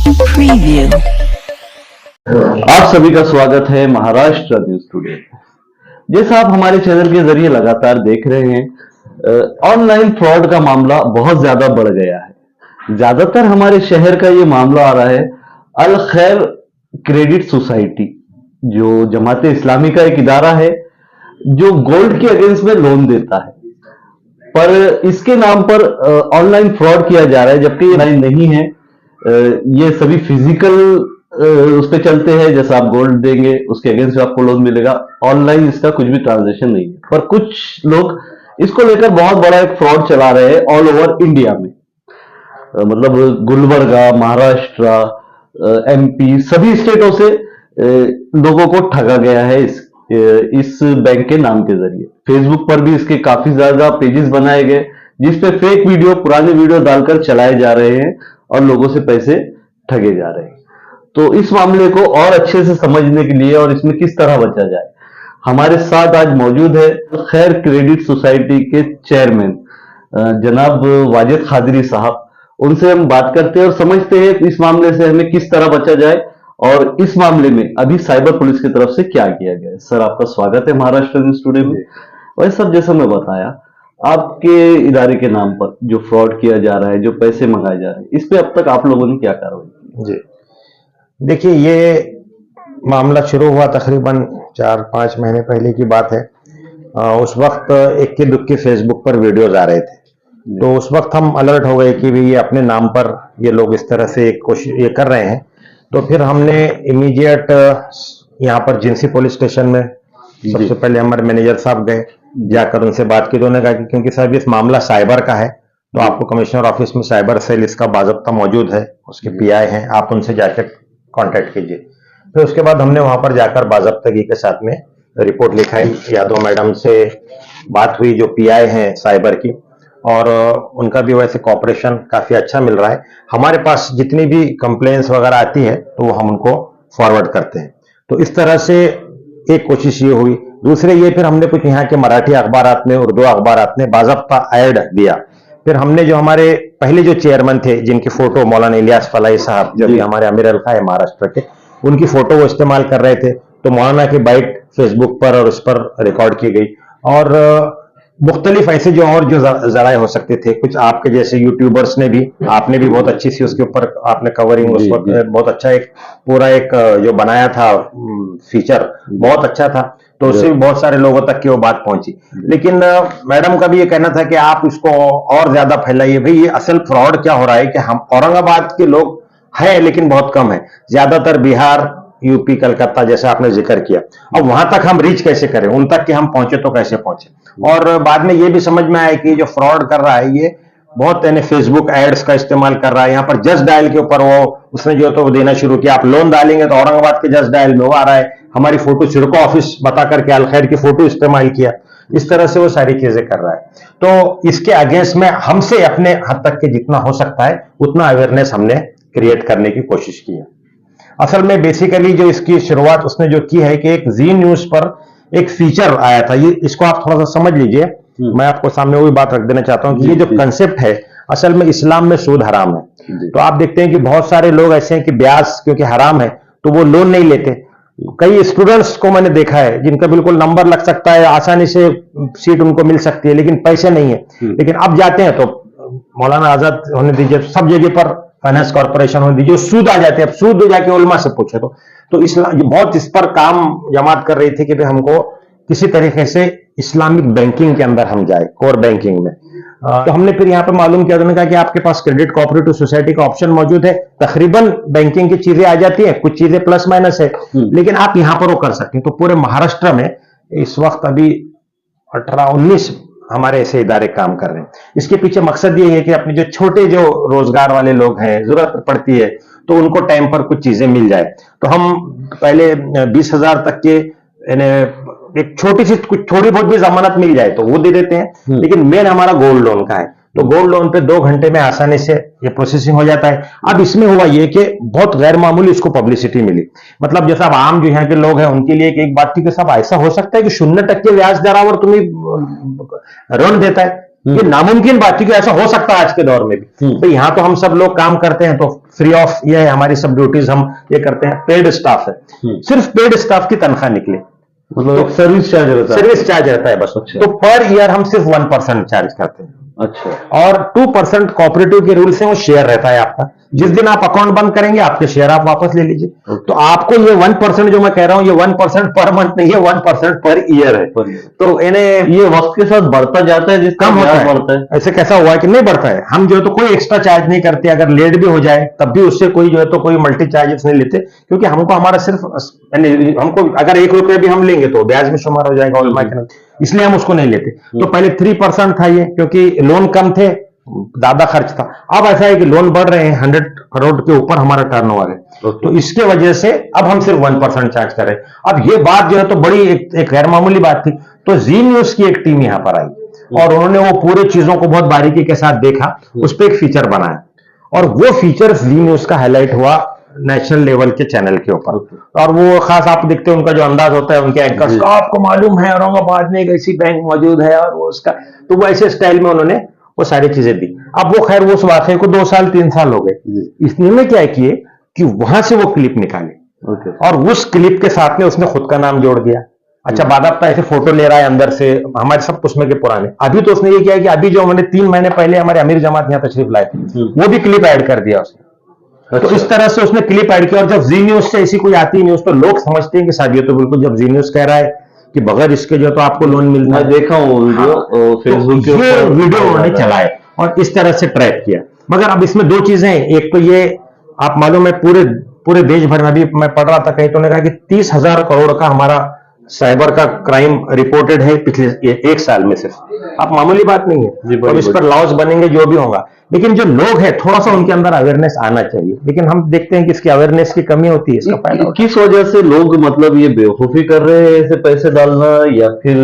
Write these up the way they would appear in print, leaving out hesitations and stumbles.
Preview. आप सभी का स्वागत है महाराष्ट्र न्यूज टुडे। जैसा आप हमारे चैनल के जरिए लगातार देख रहे हैं, ऑनलाइन फ्रॉड का मामला बहुत ज्यादा बढ़ गया है। ज्यादातर हमारे शहर का ये मामला आ रहा है अल खैर क्रेडिट सोसाइटी, जो जमाते इस्लामी का एक इदारा है जो गोल्ड के अगेंस्ट में लोन देता है, पर इसके नाम पर ऑनलाइन फ्रॉड किया जा रहा है, जबकि ये ऑनलाइन नहीं है। ये सभी फिजिकल उस पे चलते हैं। जैसा आप गोल्ड देंगे उसके अगेंस्ट में आपको लोन मिलेगा। ऑनलाइन इसका कुछ भी ट्रांजैक्शन नहीं है, पर कुछ लोग इसको लेकर बहुत बड़ा एक फ्रॉड चला रहे हैं ऑल ओवर इंडिया में। मतलब गुलबर्गा, महाराष्ट्र, एमपी सभी स्टेटों से लोगों को ठगा गया है इस बैंक के नाम के जरिए। फेसबुक पर भी इसके काफी ज्यादा पेजेस बनाए गए जिसपे फेक वीडियो, पुराने वीडियो डालकर चलाए जा रहे हैं और लोगों से पैसे ठगे जा रहे हैं। तो इस मामले को और अच्छे से समझने के लिए और इसमें किस तरह बचा जाए, हमारे साथ आज मौजूद है खैर क्रेडिट सोसाइटी के चेयरमैन जनाब वाजिद खादरी साहब। उनसे हम बात करते हैं और समझते हैं इस मामले से हमें किस तरह बचा जाए और इस मामले में अभी साइबर पुलिस की तरफ से क्या किया गया है। सर, आपका स्वागत है महाराष्ट्र न्यूज टुडे में। वैसे सर, जैसा मैं बताया, आपके इदारे के नाम पर जो फ्रॉड किया जा रहा है, जो पैसे मंगाए जा रहे हैं, इस पे अब तक आप लोगों ने क्या कार्रवाई की? जी देखिए, ये मामला शुरू हुआ तकरीबन 4-5 महीने पहले की बात है। उस वक्त इक्की दुक्की फेसबुक पर वीडियोज आ रहे थे, तो उस वक्त हम अलर्ट हो गए कि भाई ये अपने नाम पर ये लोग इस तरह से कोशिश ये कर रहे हैं। तो फिर हमने इमीडिएट यहाँ पर जिंसी पुलिस स्टेशन में सबसे पहले हमारे मैनेजर साहब गए, जाकर उनसे बात की। तो उन्होंने कहा कि क्योंकि साहब इस मामला साइबर का है, तो आपको कमिश्नर ऑफिस में साइबर सेल इसका बाज़ाब्ता मौजूद है, उसके पीआई हैं, आप उनसे जाकर कांटेक्ट कीजिए। फिर उसके बाद हमने वहां पर जाकर बाज़ाब्तगी के साथ में रिपोर्ट लिखाई। यादव मैडम से बात हुई जो पीआई हैं साइबर की, और उनका भी वैसे कॉपरेशन काफी अच्छा मिल रहा है। हमारे पास जितनी भी कंप्लेंट्स वगैरह आती है तो वो हम उनको फॉरवर्ड करते हैं। तो इस तरह से एक कोशिश ये हुई। दूसरे ये फिर हमने कुछ यहाँ के मराठी अखबारात में, उर्दू अखबारात में बाज़ाब्ता ऐड दिया। फिर हमने जो हमारे पहले जो चेयरमैन थे, जिनकी फोटो मौलाना इलियास फलाई साहब, जो भी हमारे अमीर अलखा है महाराष्ट्र के, उनकी फोटो वो इस्तेमाल कर रहे थे, तो मौलाना की बाइट फेसबुक पर और उस पर रिकॉर्ड की गई। और मुख्तलिफ ऐसे जो और जो जराए हो सकते थे, कुछ आपके जैसे यूट्यूबर्स ने भी, आपने भी बहुत अच्छी सी उसके ऊपर आपने कवरिंग उस वक्त बहुत अच्छा एक पूरा एक जो बनाया था फीचर, बहुत अच्छा था। तो उससे भी बहुत सारे लोगों तक की वो बात पहुंची। लेकिन मैडम का भी ये कहना था कि आप इसको और ज्यादा फैलाइए। भाई, ये असल फ्रॉड क्या हो रहा है कि हम औरंगाबाद के लोग हैं लेकिन बहुत कम है, ज्यादातर बिहार, यूपी, कलकत्ता जैसे आपने जिक्र किया। अब वहां तक हम रीच कैसे करें, उन तक कि हम पहुंचे तो कैसे पहुंचे। और बाद में ये भी समझ में आया कि जो फ्रॉड कर रहा है ये बहुत यानी फेसबुक एड्स का इस्तेमाल कर रहा है। यहाँ पर जस्ट डायल के ऊपर उसने जो तो वो देना शुरू किया, आप लोन डालेंगे तो औरंगाबाद के जस्ट डायल में वो आ रहा है। हमारी फोटो सिडको ऑफिस बता करके अल खैर की फोटो इस्तेमाल किया। इस तरह से वो सारी चीजें कर रहा है। तो इसके अगेंस्ट में हमसे अपने हद तक के जितना हो सकता है उतना अवेयरनेस हमने क्रिएट करने की कोशिश की है। असल में बेसिकली जो इसकी शुरुआत उसने जो की है कि एक जी न्यूज पर एक फीचर आया था। ये इसको आप थोड़ा सा समझ लीजिए। मैं आपको सामने वही बात रख देना चाहता हूं कि ये जो कंसेप्ट है, असल में इस्लाम में सूद हराम है। तो आप देखते हैं कि बहुत सारे लोग ऐसे हैं कि ब्याज क्योंकि हराम है तो वो लोन नहीं लेते। कई स्टूडेंट्स को मैंने देखा है जिनका बिल्कुल नंबर लग सकता है, आसानी से सीट उनको मिल सकती है, लेकिन पैसे नहीं है। लेकिन अब जाते हैं तो मौलाना आजाद होने दीजिए, सब जगह पर फाइनेंस कॉर्पोरेशन होने दीजिए, सूद आ जाते हैं। अब सूद जाके उलमा से पूछे तो इस्लाम बहुत इस पर काम जमात कर रही थी कि हमको किसी तरीके से इस्लामिक बैंकिंग के अंदर हम जाए, कोर बैंकिंग में। तो हमने फिर यहाँ पे मालूम किया, उन्होंने कहा कि आपके पास क्रेडिट कोऑपरेटिव सोसाइटी का ऑप्शन मौजूद है, तकरीबन बैंकिंग की चीजें आ जाती हैं, कुछ चीजें प्लस माइनस है, लेकिन आप यहाँ पर वो कर सकते हैं। तो पूरे महाराष्ट्र में इस वक्त अभी 18-19 हमारे ऐसे इदारे काम कर रहे हैं। इसके पीछे मकसद ये है कि अपने जो छोटे जो रोजगार वाले लोग हैं, जरूरत पड़ती है तो उनको टाइम पर कुछ चीजें मिल जाए। तो हम पहले 20,000 तक के एक छोटी सी कुछ थोड़ी बहुत भी जमानत मिल जाए तो वो दे देते हैं। लेकिन मेन हमारा गोल्ड लोन का है, तो गोल्ड लोन पे 2 घंटे में आसानी से ये प्रोसेसिंग हो जाता है। अब इसमें हुआ ये कि बहुत गैर मामूली इसको पब्लिसिटी मिली। मतलब जैसा अब आम जो यहाँ के लोग हैं उनके लिए एक बात थी कि सब ऐसा हो सकता है कि 0% ब्याज दरावर तुम्हें ऋण देता है, ये नामुमकिन बात थी कि ऐसा हो सकता है आज के दौर में भी। तो यहाँ तो हम सब लोग काम करते हैं तो फ्री ऑफ ये है, हमारी सब ड्यूटीज हम ये करते हैं, पेड स्टाफ है, सिर्फ पेड स्टाफ की तनख्वाह निकले, मतलब एक सर्विस चार्ज रहता है। सर्विस चार्ज रहता है बस। अच्छा। तो पर ईयर हम सिर्फ 1% चार्ज करते हैं, अच्छा। और 2% कोऑपरेटिव के रूल से वो शेयर रहता है आपका। जिस दिन आप अकाउंट बंद करेंगे आपके शेयर आप वापस ले लीजिए। तो आपको ये 1% जो मैं कह रहा हूं, ये 1% पर मंथ नहीं है, 1% पर ईयर है। तो इन्हें ये वक्त के साथ बढ़ता जाता है, जिसका कम होता ब्याज है। बढ़ता है। ऐसे कैसा हुआ है कि नहीं बढ़ता है, हम जो है तो कोई एक्स्ट्रा चार्ज नहीं करते, अगर लेट भी हो जाए तब भी उससे कोई जो है तो कोई मल्टी चार्जेस नहीं लेते, क्योंकि हमको हमारा सिर्फ यानी हमको अगर 1 रुपये भी हम लेंगे तो ब्याज में शुमार हो जाएगा ऑल मार्केट, इसलिए हम उसको नहीं लेते। तो पहले 3% था ये, क्योंकि लोन कम थे, ज्यादा खर्च था। अब ऐसा है कि लोन बढ़ रहे हैं, 100 करोड़ के ऊपर हमारा टर्नओवर है, तो इसके वजह से अब हम सिर्फ 1% चार्ज कर रहे हैं। अब ये बात जो है तो बड़ी एक गैर मामूली बात थी, तो जी न्यूज की एक टीम यहां पर आई और उन्होंने वो पूरे चीजों को बहुत बारीकी के साथ देखा, उस पर एक फीचर बनाया, और वो फीचर जी न्यूज का हाईलाइट हुआ नेशनल लेवल के चैनल के ऊपर। और वो खास आप देखते हैं उनका जो अंदाज होता है उनके एंकर्स का, आपको मालूम है औरंगाबाद में एक ऐसी बैंक मौजूद है और वो उसका, तो वो ऐसे स्टाइल में उन्होंने वो सारी चीजें दी। अब वो खैर उस वाकये को 2 साल 3 साल हो गए, इसने क्या किए कि वहां से वो क्लिप निकाले और उस क्लिप के साथ में उसने खुद का नाम जोड़ दिया। अच्छा, बादाप्ता ऐसे फोटो ले रहा है अंदर से, हमारे सब उसमें के पुराने। अभी तो उसने ये किया कि अभी जो हमने 3 महीने पहले हमारे अमीर जमात यहाँ तशरीफ लाए थे, वो भी क्लिप ऐड कर दिया उसने। तो इस तरह से उसने क्लिप ऐड किया, और जब जी न्यूज से ऐसी कोई आती न्यूज तो लोग समझते हैं कि शायद ये तो बिल्कुल, जब जी न्यूज कह रहा है कि बगैर इसके जो तो आपको लोन मिलता है, मैं देखा हूँ वीडियो फेसबुक के ये ऊपर, वीडियो उन्होंने चलाए और इस तरह से ट्रैक किया। मगर अब इसमें 2 चीजें हैं, एक तो ये आप मालूम है पूरे देश भर में, अभी मैं पढ़ रहा था कहीं तो उन्होंने कहा कि 30,000 करोड़ का हमारा साइबर का क्राइम रिपोर्टेड है पिछले 1 साल में सिर्फ। अब मामूली बात नहीं है, और इस पर लॉस बनेंगे जो भी होगा, लेकिन जो लोग हैं थोड़ा सा उनके अंदर अवेयरनेस आना चाहिए, लेकिन हम देखते हैं कि इसकी अवेयरनेस की कमी होती है। इसका फायदा किस वजह से लोग मतलब ये बेवकूफी कर रहे हैं ऐसे पैसे डालना, या फिर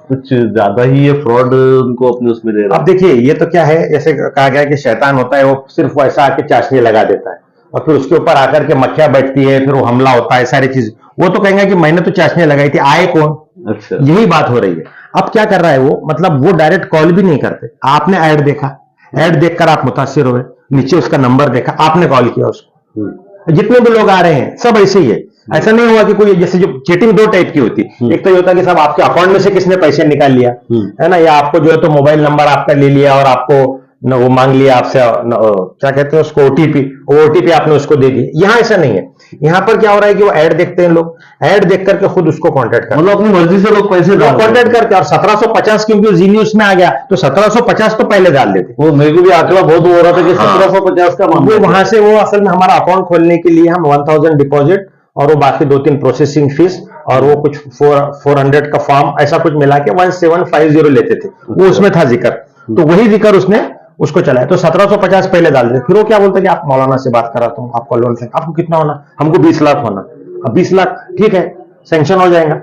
कुछ ज्यादा ही ये फ्रॉड उनको अपने उसमें दे रहा है? अब देखिए, ये तो क्या है, जैसे कहा गया कि शैतान होता है, वो सिर्फ वैसा आके चाशनी लगा देता है और फिर उसके ऊपर आकर के मक्खियां बैठती है, फिर वो हमला होता है, सारी चीज। वो तो कहेंगे कि मैंने तो चाशनी लगाई थी, आए कौन? अच्छा, यही बात हो रही है। अब क्या कर रहा है वो, मतलब वो डायरेक्ट कॉल भी नहीं करते, आपने ऐड देखा, ऐड देखकर आप मुतासिर हुए, नीचे उसका नंबर देखा, आपने कॉल किया उसको। जितने भी लोग आ रहे हैं सब ऐसे ही है। ऐसा नहीं हुआ कि कोई, जैसे जो चीटिंग 2 टाइप की होती है, एक तो ये होता है कि साहब आपके अकाउंट में से किसने पैसे निकाल लिया, है ना, या आपको जो है तो मोबाइल नंबर आपका ले लिया और आपको न वो मांग लिया आपसे, क्या कहते हैं उसको, ओटीपी आपने उसको दे दी। यहाँ ऐसा नहीं है। यहाँ पर क्या हो रहा है कि वो ऐड देखते हैं लोग, ऐड देख करके खुद उसको कांटेक्ट करते हैं, मतलब अपनी मर्जी से लोग पैसे डाल कांटेक्ट करके। और 1750 क्योंकि जी न्यूज में आ गया तो 1750 तो पहले डाल देते। वो मेरे को भी आंकड़ा बहुत हो रहा था कि 1750 का मामला वो वहां से वो असल में हमारा अकाउंट खोलने के लिए हम 1000 डिपॉजिट और वो बाकी 2-3 प्रोसेसिंग फीस और वो कुछ 400 का फॉर्म, ऐसा कुछ मिला के 1750 लेते थे। वो उसमें था जिक्र, तो वही जिक्र उसने उसको चलाया। तो 1750 पहले डाल दिया। फिर वो क्या बोलता है कि आप मौलाना से बात कराता हूँ, आपका लोन से आपको कितना होना, हमको 20 लाख होना। अब 20 लाख ठीक है, सैंक्शन हो जाएगा।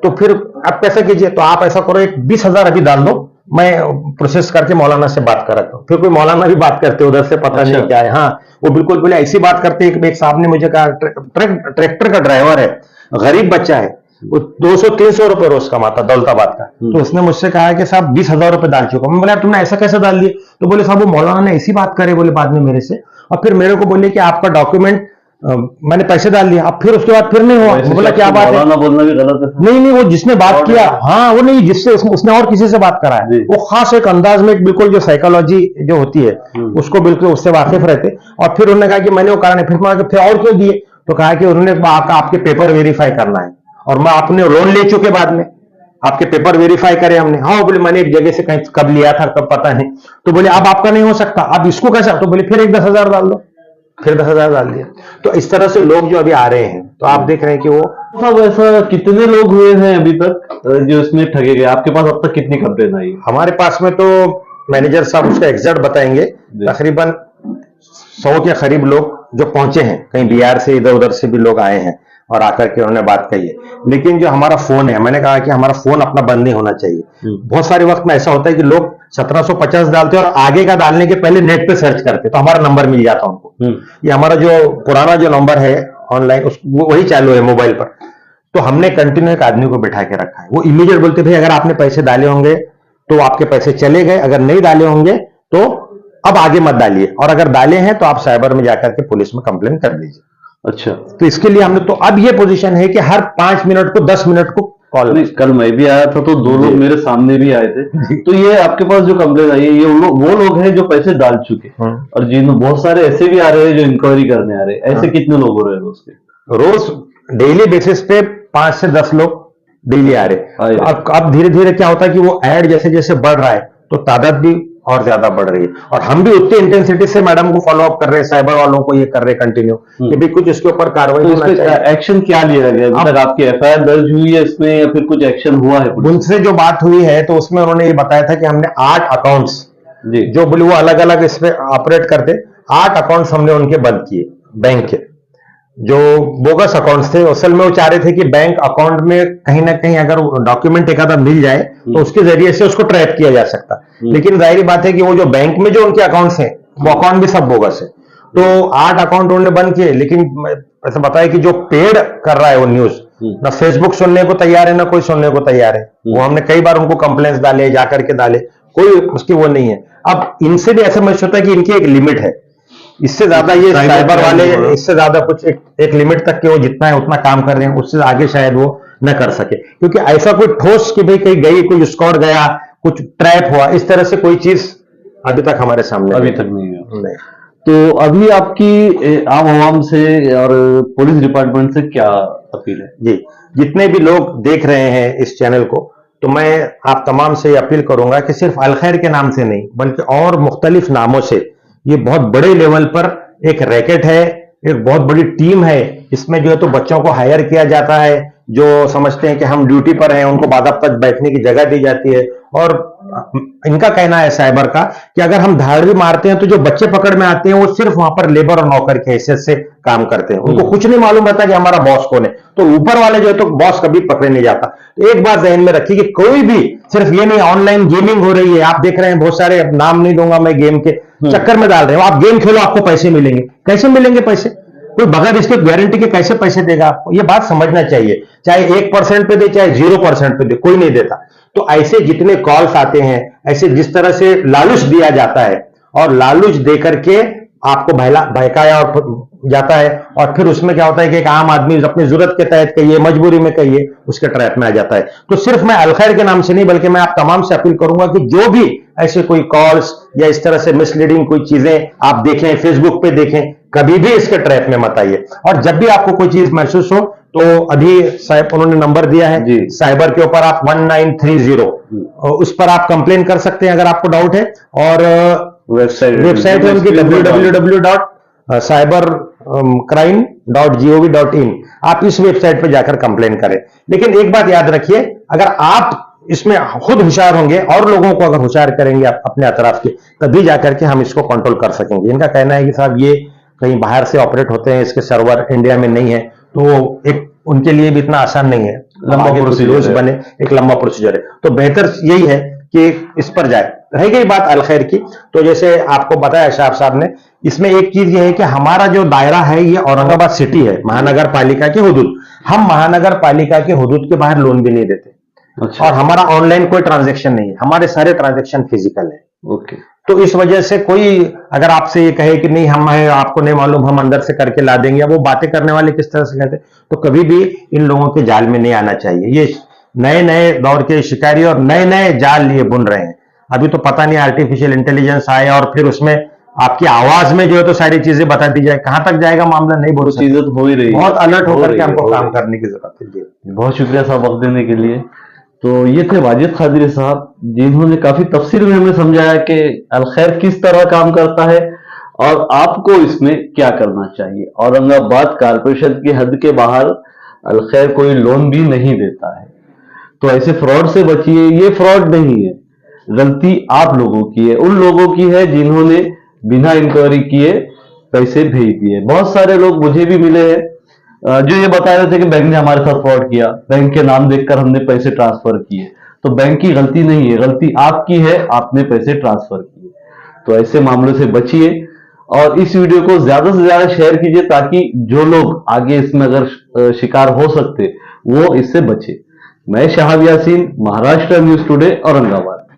तो फिर आप कैसे कीजिए, तो आप ऐसा करो, एक 20,000 अभी डाल दो, मैं प्रोसेस करके मौलाना से बात कराता हूँ। फिर कोई मौलाना भी बात करते उधर से, पता नहीं क्या है। हाँ, वो बिल्कुल बोले ऐसी बात करते। एक साहब ने मुझे कहा, ट्रैक्टर का ड्राइवर है, गरीब बच्चा है, वो 200-300 रुपए रोज कमाता दौलताबाद का। तो उसने मुझसे कहा कि साहब 20,000 रुपए डाल चुका। मैं बोला तुमने ऐसा कैसे डाल दिए? तो बोले साहब वो मौलाना ने ऐसी बात करे बोले बाद में मेरे से, और फिर मेरे को बोले कि आपका डॉक्यूमेंट, मैंने पैसे डाल दिया। अब फिर उसके बाद फिर नहीं हुआ। बोला क्या बात है? बोलना भी गलत है। नहीं, वो जिसने बात किया, हाँ वो नहीं, जिससे उसने और किसी से बात करा है, वो खास एक अंदाज में, बिल्कुल जो साइकोलॉजी जो होती है उसको बिल्कुल उससे वाकिफ रहते। और फिर उन्होंने कहा कि मैंने वो करा नहीं। फिर और क्यों दिए? तो कहा कि उन्होंने आपके पेपर वेरीफाई करना है, और मैं आपने लोन ले चुके बाद में, आपके पेपर वेरीफाई करे हमने। हाँ बोले मैंने एक जगह से कहीं कब लिया था कब पता नहीं। तो बोले अब आपका नहीं हो सकता, अब इसको कैसा? तो बोले फिर एक 10,000 डाल दो, फिर 10,000 डाल दिया। तो इस तरह से लोग जो अभी आ रहे हैं, तो आप देख रहे हैं कि वो साहब ऐसा कितने लोग हुए हैं अभी तक जो इसमें ठगे गए? आपके पास अब तक कितनी कंप्लेन आई? हमारे पास में तो मैनेजर साहब उसका एग्जैक्ट बताएंगे, तकरीबन 100 के करीब लोग जो पहुंचे हैं, कहीं बिहार से इधर उधर से भी लोग आए हैं और आकर के उन्होंने बात कही है। लेकिन जो हमारा फोन है, मैंने कहा कि हमारा फोन अपना बंद नहीं होना चाहिए। बहुत सारे वक्त में ऐसा होता है कि लोग 1750 डालते हैं और आगे का डालने के पहले नेट पे सर्च करते, तो हमारा नंबर मिल जाता उनको। ये हमारा जो पुराना जो नंबर है ऑनलाइन, वही चालू है मोबाइल पर। तो हमने कंटिन्यू एक आदमी को बैठा के रखा है, वो इमीडिएट बोलते भाई अगर आपने पैसे डाले होंगे तो आपके पैसे चले गए, अगर नहीं डाले होंगे तो अब आगे मत डालिए, और अगर डाले हैं तो आप साइबर में जाकर के पुलिस में कंप्लेन कर दीजिए। अच्छा, तो इसके लिए हमने, तो अब ये पोजीशन है कि हर 5 मिनट को 10 मिनट को कॉल। नहीं, कल मैं भी आया था तो 2 लोग मेरे सामने भी आए थे। तो ये आपके पास जो कंप्लेन आई है, ये वो लोग हैं जो पैसे डाल चुके, और जिन बहुत सारे ऐसे भी आ रहे हैं जो इंक्वायरी करने आ रहे हैं। ऐसे कितने लोग हो रहे हैं रोज के? रोज डेली बेसिस पे 5 से 10 लोग डेली आ रहे। अब धीरे धीरे क्या होता है कि वो ऐड जैसे जैसे बढ़ रहा है तो तादाद भी और ज्यादा बढ़ रही है, और हम भी उतनी इंटेंसिटी से मैडम को फॉलो अप कर रहे हैं, साइबर वालों को ये कर रहे कंटिन्यू कि भी कुछ इसके ऊपर कार्रवाई तो होना चाहिए। एक्शन क्या लिया गया? अभी तक आपकी एफआईआर दर्ज हुई है इसमें, या फिर कुछ एक्शन हुआ है? उनसे जो बात हुई है तो उसमें उन्होंने ये बताया था कि हमने 8 अकाउंट्स जी, जो बोले वो अलग अलग इसमें ऑपरेट करते, 8 अकाउंट्स हमने उनके बंद किए बैंक के, जो बोगस अकाउंट्स थे। असल में वो चाह रहे थे कि बैंक अकाउंट में कहीं ना कहीं अगर डॉक्यूमेंट एक आधा मिल जाए तो उसके जरिए से उसको ट्रैप किया जा सकता। लेकिन जाहिर बात है कि वो जो बैंक में जो उनके अकाउंट्स हैं वो अकाउंट भी सब बोगस है। तो 8 अकाउंट उन्होंने बंद किए, लेकिन ऐसा बताया कि जो पेड कर रहा है वो न्यूज, ना फेसबुक सुनने को तैयार है ना कोई सुनने को तैयार है। वो हमने कई बार उनको कंप्लेंट्स डाले, जाकर के डाले, कोई उसकी वो नहीं है। अब इनसे भी ऐसा महसूस होता है कि इनकी एक लिमिट है, इससे ज्यादा ये साइबर वाले इससे ज्यादा कुछ एक लिमिट तक के वो जितना है उतना काम कर रहे हैं, उससे आगे शायद वो न कर सके। क्योंकि ऐसा कोई ठोस कि भाई कहीं गई, कोई स्कोर गया, कुछ ट्रैप हुआ, इस तरह से कोई चीज अभी तक हमारे सामने अभी तक नहीं है। तो अभी आपकी आम आवाम से और पुलिस डिपार्टमेंट से क्या अपील है? जी, जितने भी लोग देख रहे हैं इस चैनल को, तो मैं आप तमाम से अपील करूंगा कि सिर्फ अलखैर के नाम से नहीं बल्कि और मुख्तलिफ नामों से ये बहुत बड़े लेवल पर एक रैकेट है, एक बहुत बड़ी टीम है। इसमें जो है तो बच्चों को हायर किया जाता है, जो समझते हैं कि हम ड्यूटी पर हैं उनको बादाबत बैठने की जगह दी जाती है। और इनका कहना है साइबर का कि अगर हम धाड़ भी मारते हैं तो जो बच्चे पकड़ में आते हैं वो सिर्फ वहां पर लेबर और नौकर की हैसियत से काम करते हैं, उनको कुछ नहीं मालूम रहता कि हमारा बॉस कौन है। तो ऊपर वाले जो है तो बॉस कभी पकड़े नहीं जाता। तो एक बात जहन में रखिए कि कोई भी, सिर्फ ये नहीं, ऑनलाइन गेमिंग हो रही है, आप देख रहे हैं बहुत सारे, नाम नहीं दूंगा मैं, गेम के चक्कर में डाल रहे हो, आप गेम खेलो आपको पैसे मिलेंगे। कैसे मिलेंगे पैसे? कोई बगैर इसके गारंटी के कैसे पैसे देगा आपको? ये बात समझना चाहिए। चाहे 1% पे दे, चाहे 0% पे दे, कोई नहीं देता। तो ऐसे जितने कॉल्स आते हैं, ऐसे जिस तरह से लालच दिया जाता है और लालच देकर के आपको बहकाया जाता है, और फिर उसमें क्या होता है कि एक आम आदमी अपनी जरूरत के तहत कहिए, मजबूरी में कहिए, उसके ट्रैप में आ जाता है। तो सिर्फ मैं अलखैर के नाम से नहीं बल्कि मैं आप तमाम से अपील करूंगा कि जो भी ऐसे कोई कॉल्स या इस तरह से मिसलीडिंग कोई चीजें आप देखें, फेसबुक पे देखें, कभी भी इसके ट्रैप में मत आइए। और जब भी आपको कोई चीज महसूस हो तो अभी साहब उन्होंने नंबर दिया है साइबर के ऊपर, आप 1930 उस पर आप कंप्लेन कर सकते हैं अगर आपको डाउट है। और वेबसाइट है उनकी www.cybercrime.gov.in, आप इस वेबसाइट पर जाकर कंप्लेन करें। लेकिन एक बात याद रखिए, अगर आप इसमें खुद होशियार होंगे और लोगों को अगर होशियार करेंगे अपने अतराफ के, तभी जाकर के हम इसको कंट्रोल कर सकेंगे। इनका कहना है कि साहब ये कहीं बाहर से ऑपरेट होते हैं, इसके सर्वर इंडिया में नहीं है, तो एक उनके लिए भी इतना आसान नहीं है, लंबा प्रोसीजर बने, एक लंबा प्रोसीजर है। तो बेहतर यही है कि इस पर जाए। रह गई बात अलखैर की, तो जैसे आपको बताया शाह साहब ने, इसमें एक चीज ये है कि हमारा जो दायरा है ये औरंगाबाद सिटी है, महानगर पालिका के हुदूद। हम महानगर पालिका के हुदूद के बाहर लोन भी नहीं देते। अच्छा। और हमारा ऑनलाइन कोई ट्रांजैक्शन नहीं है, हमारे सारे ट्रांजैक्शन फिजिकल है। ओके। तो इस वजह से कोई अगर आपसे ये कहे कि नहीं हम है, आपको नहीं मालूम, हम अंदर से करके ला देंगे, या वो बातें करने वाले किस तरह से कहते हैं, तो कभी भी इन लोगों के जाल में नहीं आना चाहिए। ये नए नए दौर के शिकारी और नए नए जाल ये बुन रहे हैं। अभी तो पता नहीं आर्टिफिशियल इंटेलिजेंस आए और फिर उसमें आपकी आवाज में जो है तो सारी चीजें बता दी जाए, कहां तक जाएगा मामला नहीं बोल सकते। चीजें तो हो ही रही है, बहुत अलर्ट होकर के हमको काम करने की जरूरत है। जी, बहुत शुक्रिया साहब वक्त देने के लिए। तो ये थे वाजिद कादरी साहब, जिन्होंने काफी तफसील में हमें समझाया कि अलखैर किस तरह काम करता है और आपको इसमें क्या करना चाहिए। औरंगाबाद कारपोरेशन की हद के बाहर अलखैर कोई लोन भी नहीं देता है, तो ऐसे फ्रॉड से बचिए। ये फ्रॉड नहीं है, गलती आप लोगों की है, उन लोगों की है जिन्होंने बिना इंक्वायरी किए पैसे भेज दिए। बहुत सारे लोग मुझे भी मिले हैं जो ये बता रहे थे कि बैंक ने हमारे साथ फ्रॉड किया, बैंक के नाम देखकर हमने पैसे ट्रांसफर किए। तो बैंक की गलती नहीं है, गलती आपकी है, आपने पैसे ट्रांसफर किए। तो ऐसे मामलों से बचिए और इस वीडियो को ज्यादा से ज्यादा शेयर कीजिए ताकि जो लोग आगे इसमें अगर शिकार हो सकते वो इससे बचे। मैं शहाब यासीन, महाराष्ट्र न्यूज टुडे, औरंगाबाद।